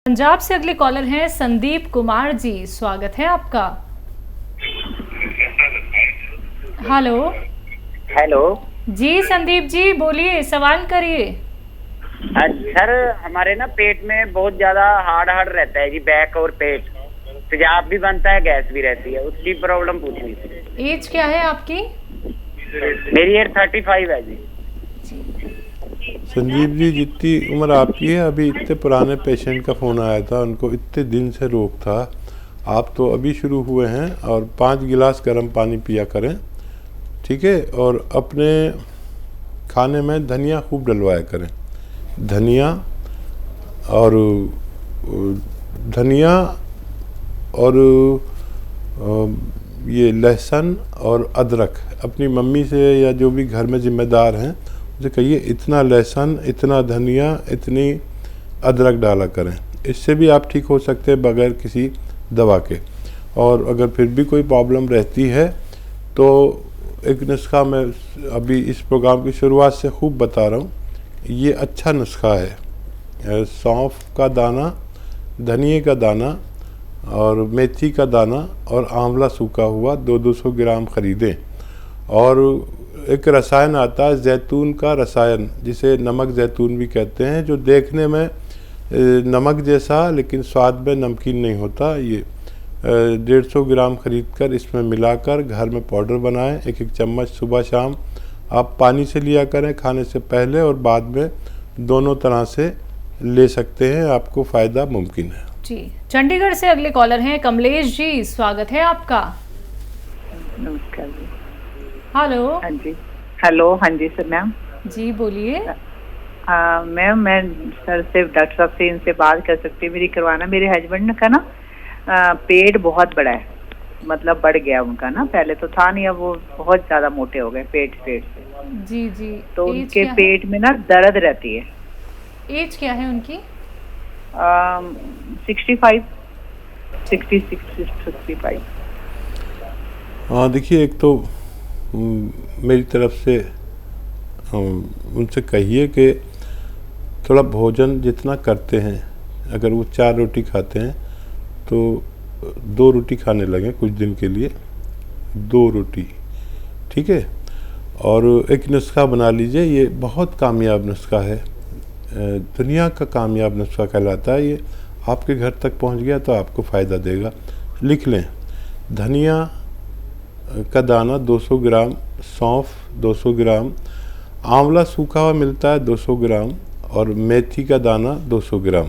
पंजाब से अगले कॉलर हैं संदीप कुमार जी, स्वागत है आपका। हेलो। हेलो जी संदीप जी बोलिए, सवाल करिए। सर, हमारे ना पेट में बहुत ज्यादा हार्ड रहता है जी, बैक और पेट, तेजाब भी बनता है, गैस भी रहती है, उसकी प्रॉब्लम पूछनी थी। एज क्या है आपकी? मेरी एज 35 है जी। संजीव जी, जितनी उम्र आपकी है, अभी इतने पुराने पेशेंट का फ़ोन आया था, उनको इतने दिन से रोग था। आप तो अभी शुरू हुए हैं और 5 गिलास गर्म पानी पिया करें, ठीक है। और अपने खाने में धनिया खूब डलवाया करें, धनिया और ये लहसुन और अदरक। अपनी मम्मी से या जो भी घर में ज़िम्मेदार हैं उसे कहिए इतना लहसुन, इतना धनिया, इतनी अदरक डाला करें। इससे भी आप ठीक हो सकते हैं बगैर किसी दवा के। और अगर फिर भी कोई प्रॉब्लम रहती है तो एक नुस्खा मैं अभी इस प्रोग्राम की शुरुआत से खूब बता रहा हूँ, ये अच्छा नुस्खा है। सौंफ का दाना, धनिए का दाना और मेथी का दाना और आंवला सूखा हुआ 200 ग्राम ख़रीदें। और एक रसायन आता है जैतून का रसायन, जिसे नमक जैतून भी कहते हैं, जो देखने में नमक जैसा लेकिन स्वाद में नमकीन नहीं होता। ये 150 ग्राम ख़रीद कर इसमें मिलाकर घर में पाउडर बनाएं। एक चम्मच सुबह शाम आप पानी से लिया करें, खाने से पहले और बाद में, दोनों तरह से ले सकते हैं, आपको फ़ायदा मुमकिन है जी। चंडीगढ़ से अगले कॉलर हैं कमलेश जी, स्वागत है आपका। नमस्कार जी। हेलो। हाँ जी, हेलो। हाँ जी सर, मैम जी बोलिए। मैम, मैं सर से, डॉक्टर साहब से इनसे बात कर सकती हूँ? मेरी करवाना, मेरे हस्बैंड का ना पेट बहुत बड़ा है, मतलब बढ़ गया उनका ना, पहले तो था नहीं, अब वो बहुत ज्यादा मोटे हो गए पेट से। जी जी। तो उनके पेट में ना दर्द रहती है। एज क्या है उनकी? 65, 66, 65। हाँ, देखिए, एक तो मेरी तरफ से उनसे कहिए कि थोड़ा भोजन जितना करते हैं, अगर वो 4 रोटी खाते हैं तो 2 रोटी खाने लगें कुछ दिन के लिए, 2 रोटी, ठीक है। और एक नुस्खा बना लीजिए, ये बहुत कामयाब नुस्खा है, दुनिया का कामयाब नुस्खा कहलाता है। ये आपके घर तक पहुंच गया तो आपको फ़ायदा देगा। लिख लें, धनिया का दाना 200 ग्राम, सौंफ 200 ग्राम, आंवला सूखा हुआ मिलता है 200 ग्राम और मेथी का दाना 200 ग्राम।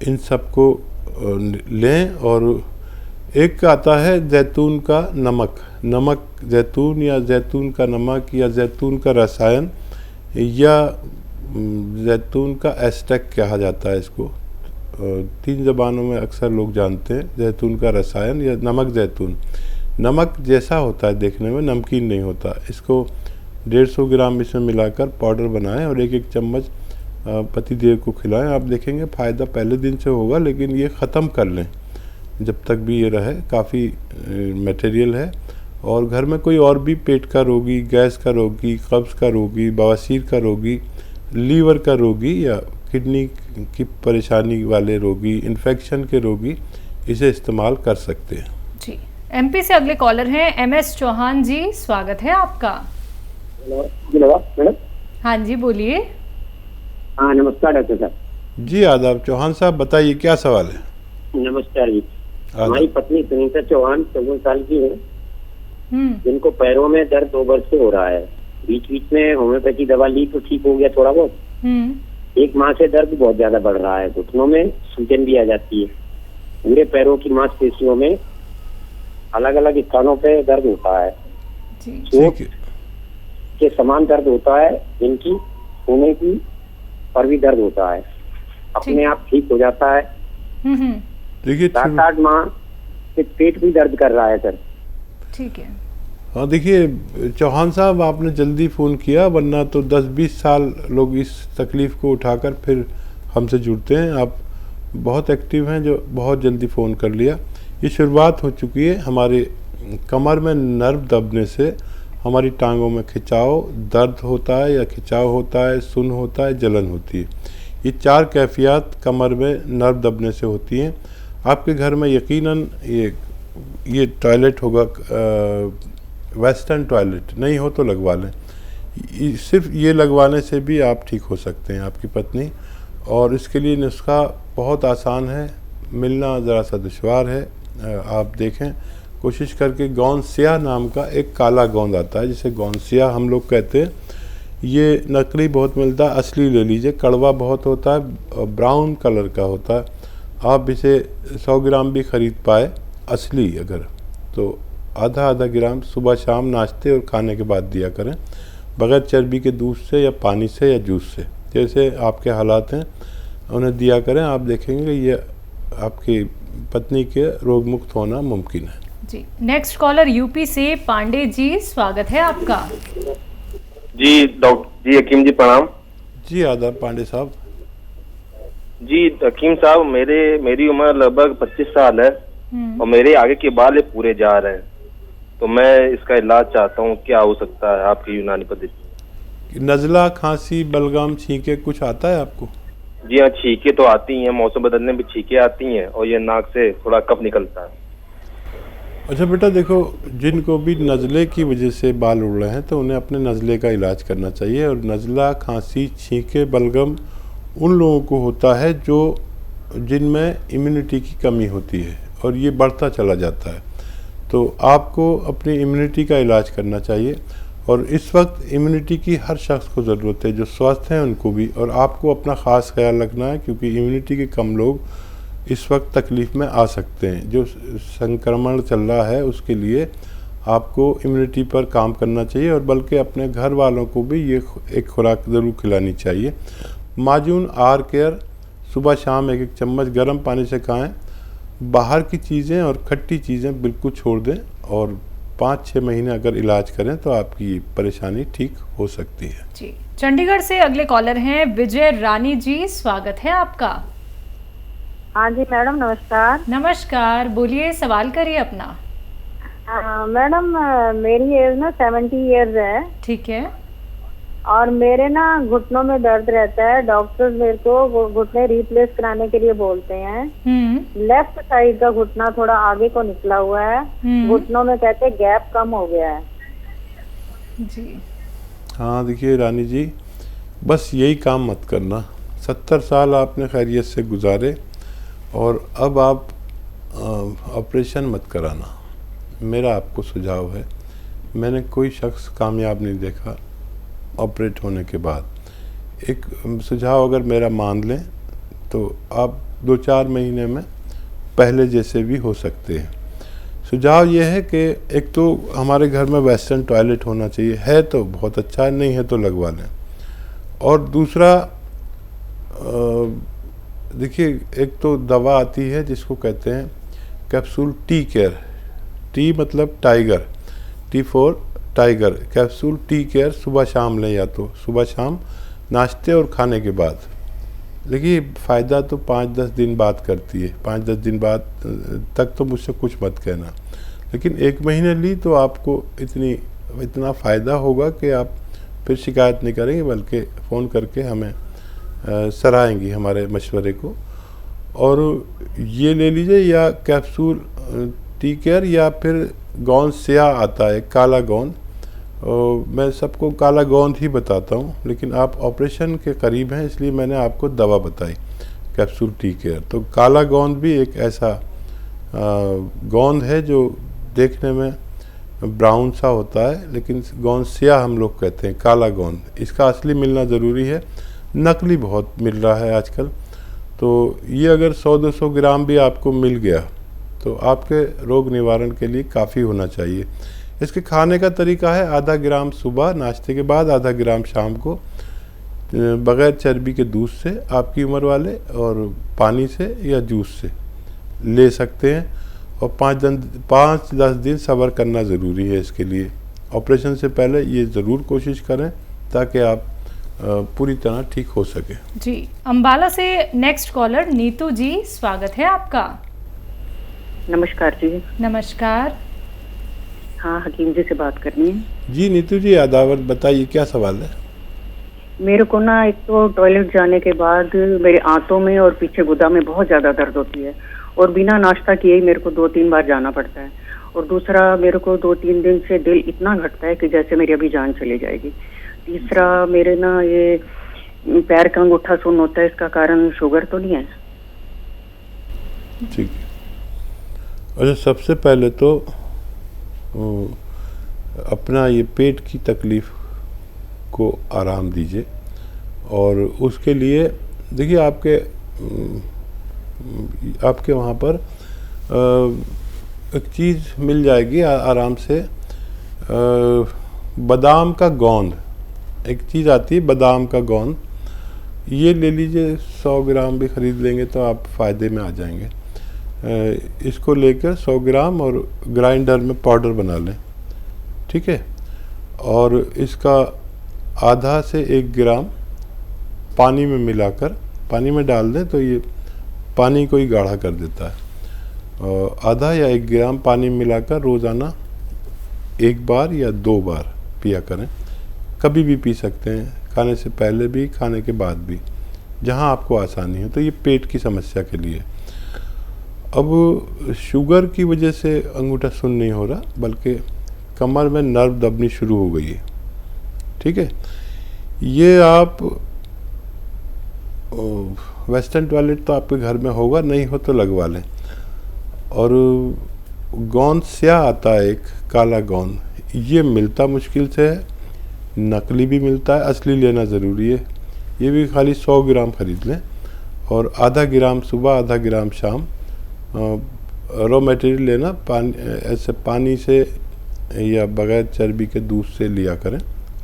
इन सबको लें। और एक आता है जैतून का नमक जैतून या जैतून का नमक या जैतून का रसायन या जैतून का एस्टेक कहा जाता है इसको, 3 ज़बानों में अक्सर लोग जानते हैं, जैतून का रसायन या नमक जैतून। नमक जैसा होता है देखने में, नमकीन नहीं होता। इसको 150 ग्राम इसमें मिलाकर पाउडर बनाएं और एक चम्मच पति देव को खिलाएं। आप देखेंगे फ़ायदा पहले दिन से होगा, लेकिन ये ख़त्म कर लें जब तक भी ये रहे, काफ़ी मटेरियल है। और घर में कोई और भी पेट का रोगी, गैस का रोगी, कब्ज़ का रोगी, बवासीर का रोगी, लीवर का रोगी या किडनी की परेशानी वाले रोगी, इन्फेक्शन के रोगी इसे इस्तेमाल कर सकते हैं। जी। एमपी से अगले कॉलर हैं MS चौहान जी, स्वागत है आपका। मैडम। हाँ जी बोलिए। हाँ, नमस्कार डॉक्टर साहब। जी आदाब। चौहान साहब बताइए, क्या सवाल है? नमस्कार जी। हमारी पत्नी सुनीता चौहान 54 साल की है, जिनको पैरों में दर्द 2 वर्ष से हो रहा है। बीच बीच में होम्योपैथी दवा ली तो ठीक हो गया थोड़ा बहुत। 1 माह से दर्द बहुत ज्यादा बढ़ रहा है, घुटनों में सूजन भी आ जाती है, पूरे पैरों की मांसपेशियों में अलग अलग स्थानों पे दर्द होता है, चोट के समान दर्द होता है, जिनकी होने की पर भी दर्द होता है, अपने आप ठीक हो जाता है। देखिए 7-8 माह से पेट भी दर्द कर रहा है सर। ठीक है। हाँ, देखिए चौहान साहब, आपने जल्दी फ़ोन किया, वरना तो 10-20 साल लोग इस तकलीफ़ को उठाकर फिर हमसे जुड़ते हैं। आप बहुत एक्टिव हैं जो बहुत जल्दी फ़ोन कर लिया। ये शुरुआत हो चुकी है हमारे कमर में नर्व दबने से, हमारी टांगों में खिंचाव, दर्द होता है या खिंचाव होता है, सुन्न होता है, जलन होती है। ये 4 कैफियत कमर में नर्व दबने से होती हैं। आपके घर में यकीनन ये टॉयलेट होगा, वेस्टर्न टॉयलेट नहीं हो तो लगवा लें। सिर्फ ये लगवाने से भी आप ठीक हो सकते हैं आपकी पत्नी। और इसके लिए नुस्खा बहुत आसान है, मिलना ज़रा सा दुश्वार है। आप देखें कोशिश करके, गोंद स्याह नाम का एक काला गोंद आता है जिसे गोंद स्याह हम लोग कहते हैं। ये नकली बहुत मिलता है, असली ले लीजिए। कड़वा बहुत होता है, ब्राउन कलर का होता है। आप इसे 100 ग्राम भी ख़रीद पाए असली अगर, तो आधा ग्राम सुबह शाम नाश्ते और खाने के बाद दिया करें, बग़ैर चर्बी के दूध से या पानी से या जूस से, जैसे आपके हालात हैं उन्हें दिया करें। आप देखेंगे ये आपकी पत्नी के रोग मुक्त होना मुमकिन है। जी, नेक्स्ट कॉलर यूपी से पांडे जी, स्वागत है आपका। जी डॉक्टर जी, हकीम जी प्रणाम। जी आदाब पांडे साहब। जी हकीम साहब, मेरी उम्र लगभग 25 साल है और मेरे आगे के बाल पूरे जा रहे हैं, तो मैं इसका इलाज चाहता हूँ, क्या हो सकता है आपकी यूनानी पद्धति? नज़ला, खांसी, बलगम, छींके कुछ आता है आपको? जी हाँ, छींके तो आती हैं, मौसम बदलने में छींके आती हैं और ये नाक से थोड़ा कफ निकलता है। अच्छा बेटा देखो, जिनको भी नज़ले की वजह से बाल उड़ रहे हैं तो उन्हें अपने नज़ले का इलाज करना चाहिए। और नज़ला, खांसी, छींके, बलगम उन लोगों को होता है जिनमें इम्यूनिटी की कमी होती है और ये बढ़ता चला जाता है। तो आपको अपनी इम्यूनिटी का इलाज करना चाहिए। और इस वक्त इम्यूनिटी की हर शख्स को ज़रूरत है, जो स्वस्थ हैं उनको भी, और आपको अपना ख़ास ख्याल रखना है, क्योंकि इम्यूनिटी के कम लोग इस वक्त तकलीफ़ में आ सकते हैं। जो संक्रमण चल रहा है उसके लिए आपको इम्यूनिटी पर काम करना चाहिए, और बल्कि अपने घर वालों को भी ये एक खुराक ज़रूर खिलानी चाहिए। माजून आर केयर सुबह शाम 1-1 चम्मच गर्म पानी से खाएं। बाहर की चीज़ें और खट्टी चीज़ें बिल्कुल छोड़ दें, और 5-6 महीने अगर इलाज करें तो आपकी परेशानी ठीक हो सकती है। जी, चंडीगढ़ से अगले कॉलर हैं विजय रानी जी, स्वागत है आपका। हाँ जी मैडम, नमस्कार। नमस्कार, बोलिए, सवाल करिए अपना। मैडम मेरी एज ना 70 इयर्स है। ठीक है। और मेरे ना घुटनों में दर्द रहता है। डॉक्टर मेरे को घुटने रिप्लेस कराने के लिए बोलते हैं। लेफ्ट साइड का घुटना थोड़ा आगे को निकला हुआ है। घुटनों में कहते हैं गैप कम हो गया है। जी हाँ देखिए रानी जी, बस यही काम मत करना। 70 साल आपने खैरियत से गुजारे और अब आप ऑपरेशन मत कराना। मेरा आपको सुझाव है, मैंने कोई शख्स कामयाब नहीं देखा ऑपरेट होने के बाद। एक सुझाव अगर मेरा मान लें तो आप 2-4 महीने में पहले जैसे भी हो सकते हैं। सुझाव ये है कि एक तो हमारे घर में वेस्टर्न टॉयलेट होना चाहिए, है तो बहुत अच्छा है, नहीं है तो लगवा लें। और दूसरा देखिए, एक तो दवा आती है जिसको कहते हैं कैप्सूल टी केयर। टी मतलब tiger, T for tiger. Capsule tea care सुबह शाम लें, या तो सुबह शाम नाश्ते और खाने के बाद। देखिए फ़ायदा तो 5-10 दिन बाद करती है, 5-10 दिन बाद तक तो मुझसे कुछ मत कहना, लेकिन 1 महीने ली तो आपको इतना फ़ायदा होगा कि आप फिर शिकायत नहीं करेंगे, बल्कि फ़ोन करके हमें सराहेंगी हमारे मशवरे को। और ये ले लीजिए, या कैप्सूल टी केयर, या फिर गोंद स्याह आता है, काला गोंद। मैं सबको काला गोंद ही बताता हूँ, लेकिन आप ऑपरेशन के करीब हैं इसलिए मैंने आपको दवा बताई कैप्सूल टी केयर। तो काला गोंद भी एक ऐसा गोंद है जो देखने में ब्राउन सा होता है, लेकिन गोंद स्याह हम लोग कहते हैं, काला गोंद। इसका असली मिलना ज़रूरी है, नकली बहुत मिल रहा है आजकल। तो ये अगर 100-200 ग्राम भी आपको मिल गया तो आपके रोग निवारण के लिए काफ़ी होना चाहिए। इसके खाने का तरीका है, आधा ग्राम सुबह नाश्ते के बाद, आधा ग्राम शाम को, बग़ैर चर्बी के दूध से आपकी उम्र वाले, और पानी से या जूस से ले सकते हैं। और 5-10 दिन सब्र करना ज़रूरी है इसके लिए। ऑपरेशन से पहले ये ज़रूर कोशिश करें ताकि आप पूरी तरह ठीक हो सके। जी, अंबाला से नेक्स्ट कॉलर नीतू जी, स्वागत है आपका। नमस्कार जी। नमस्कार। हाँ, हकीम जी से बात करनी है। जी नीतू जी, आदावर बताइए क्या सवाल है। मेरे को ना एक तो टॉयलेट जाने के बाद मेरे आंतों में और पीछे गुदा में बहुत ज़्यादा दर्द होती है, और बिना नाश्ता किए ही मेरे को 2-3 बार जाना पड़ता है। और दूसरा, मेरे को 2-3 दिन से दिल इतना घटता है कि जैसे मेरी अभी जान चली जाएगी। तीसरा, मेरे ना ये पैर का अंगूठा सुन्न होता है, इसका कारण शुगर तो नहीं है? ठीक है। अच्छा, सबसे पहले तो अपना ये पेट की तकलीफ़ को आराम दीजिए, और उसके लिए देखिए आपके वहाँ पर एक चीज़ मिल जाएगी आराम से, बादाम का गोंद, एक चीज़ आती है बादाम का गोंद, ये ले लीजिए। 100 ग्राम भी ख़रीद लेंगे तो आप फ़ायदे में आ जाएंगे। इसको लेकर 100 ग्राम और ग्राइंडर में पाउडर बना लें, ठीक है। और इसका आधा से 1 ग्राम पानी में मिलाकर, पानी में डाल दें तो ये पानी को ही गाढ़ा कर देता है। और आधा या 1 ग्राम पानी में मिलाकर रोज़ाना 1 बार या 2 बार पिया करें। कभी भी पी सकते हैं, खाने से पहले भी, खाने के बाद भी, जहां आपको आसानी हो। तो ये पेट की समस्या के लिए। अब शुगर की वजह से अंगूठा सुन्न नहीं हो रहा, बल्कि कमर में नर्व दबनी शुरू हो गई है, ठीक है। ये आप वेस्टर्न टॉयलेट तो आपके घर में होगा, नहीं हो तो लगवा लें। और गोंद स्याह आता है एक काला गोंद, ये मिलता मुश्किल से है, नकली भी मिलता है, असली लेना ज़रूरी है। ये भी खाली 100 ग्राम ख़रीद लें, और आधा ग्राम सुबह, आधा ग्राम शाम। रॉ मटेरियल लेना ऐसे पानी से या बग़ैर चर्बी के दूध से लिया करें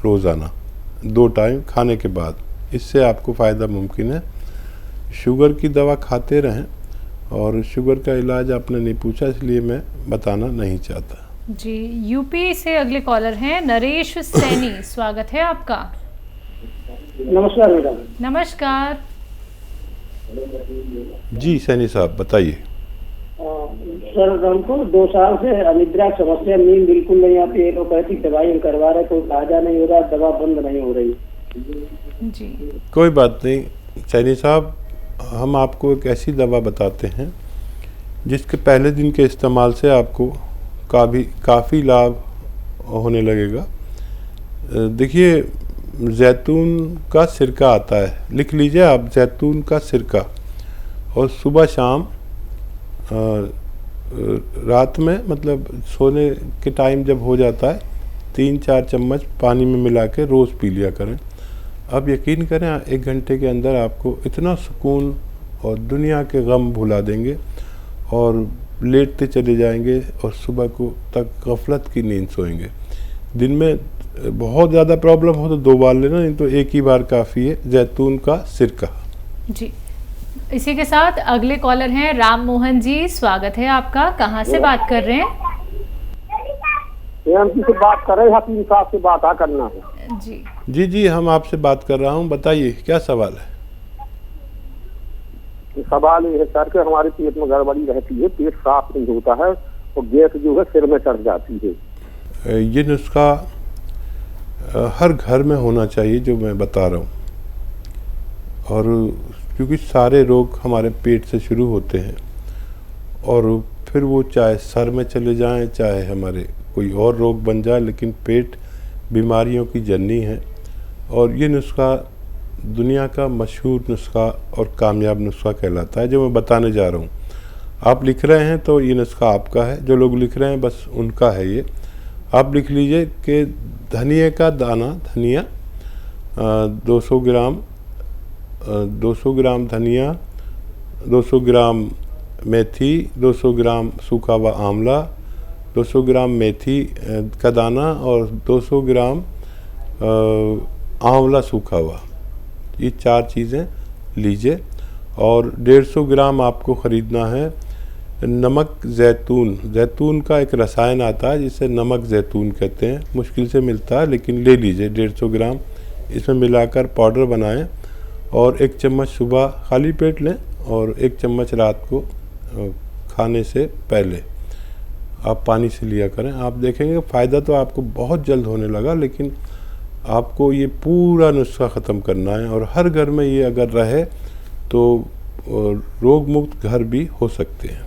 रोज़ाना 2 टाइम खाने के बाद। इससे आपको फ़ायदा मुमकिन है। शुगर की दवा खाते रहें, और शुगर का इलाज आपने नहीं पूछा इसलिए मैं बताना नहीं चाहता जी। यूपी से अगले कॉलर हैं नरेश सैनी, स्वागत है आपका। नमस्कार मैडम। नमस्कार जी। सैनी साहब बताइए। सर, हमको 2 साल से अनिद्रा समस्या, नींद बिल्कुल नहीं आती। एलोपैथिक दवाई हम करवा रहे, कोई फायदा नहीं हो रहा, दवा बंद नहीं हो रही जी। कोई बात नहीं सैनी साहब, हम आपको एक ऐसी दवा बताते हैं जिसके पहले दिन के इस्तेमाल से आपको काफ़ी लाभ होने लगेगा। देखिए, जैतून का सिरका आता है, लिख लीजिए आप, जैतून का सिरका। और सुबह शाम रात में, मतलब सोने के टाइम जब हो जाता है, 3-4 चम्मच पानी में मिला के रोज़ पी लिया करें। अब यकीन करें 1 घंटे के अंदर आपको इतना सुकून और दुनिया के गम भुला देंगे, और लेटते चले जाएंगे, और सुबह को तक गफलत की नींद सोएंगे। दिन में बहुत ज़्यादा प्रॉब्लम हो तो 2 बार लेना, नहीं तो 1 ही बार काफ़ी है, जैतून का सिरका। जी। इसी के साथ अगले कॉलर हैं राम मोहन जी, स्वागत है आपका। कहाँ से बात कर रहे हैं? से बात कर रहे हैं, हकीम साहब से बात करना है। जी जी, हम आपसे बात कर रहा हूँ, बताइए क्या सवाल है। सवाल ये है सर कि हमारे पेट में गड़बड़ी रहती है, पेट साफ नहीं होता है, और गैस जो है सिर में चढ़ जाती है। ये नुस्खा हर घर में होना चाहिए जो मैं बता रहा हूँ, और क्योंकि सारे रोग हमारे पेट से शुरू होते हैं, और फिर वो चाहे सर में चले जाएं, चाहे हमारे कोई और रोग बन जाए, लेकिन पेट बीमारियों की जननी है। और ये नुस्खा दुनिया का मशहूर नुस्खा और कामयाब नुस्खा कहलाता है, जो मैं बताने जा रहा हूँ। आप लिख रहे हैं तो ये नुस्खा आपका है, जो लोग लिख रहे हैं बस उनका है ये। आप लिख लीजिए कि धनिया का दाना, धनिया 200 ग्राम धनिया, 200 ग्राम मेथी, 200 ग्राम सूखा हुआ आंवला, 200 ग्राम मेथी का दाना, और 200 ग्राम आंवला सूखा हुआ। ये 4 चीज़ें लीजिए। और 150 ग्राम आपको ख़रीदना है नमक जैतून। जैतून का एक रसायन आता है जिसे नमक जैतून कहते हैं, मुश्किल से मिलता है, लेकिन ले लीजिए 150 ग्राम। इसमें मिलाकर पाउडर बनाएं, और 1 चम्मच सुबह खाली पेट लें, और 1 चम्मच रात को खाने से पहले आप पानी से लिया करें। आप देखेंगे फ़ायदा तो आपको बहुत जल्द होने लगा, लेकिन आपको ये पूरा नुस्खा ख़त्म करना है और हर घर में ये अगर रहे तो रोग मुक्त घर भी हो सकते हैं।